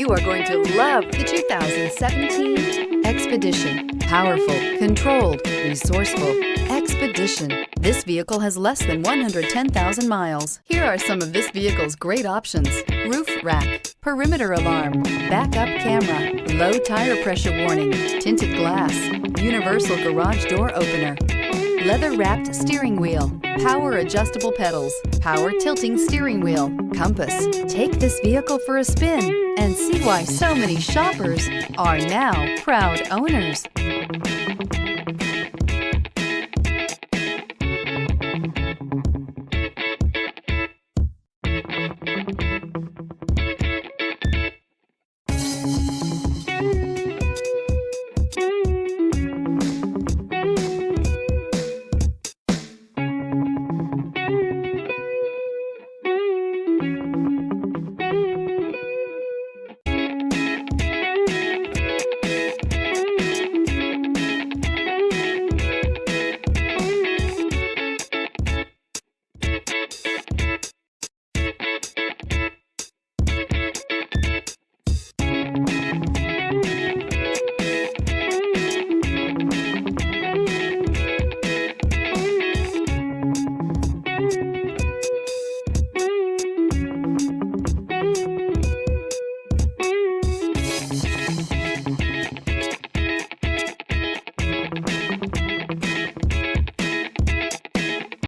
You are going to love the 2017 Expedition. Powerful, controlled, resourceful. Expedition. This vehicle has less than 110,000 miles. Here are some of this vehicle's great options: roof rack, perimeter alarm, backup camera, low tire pressure warning, tinted glass, universal garage door opener, leather-wrapped steering wheel, power adjustable pedals, power tilting steering wheel, compass. Take this vehicle for a spin and see why so many shoppers are now proud owners.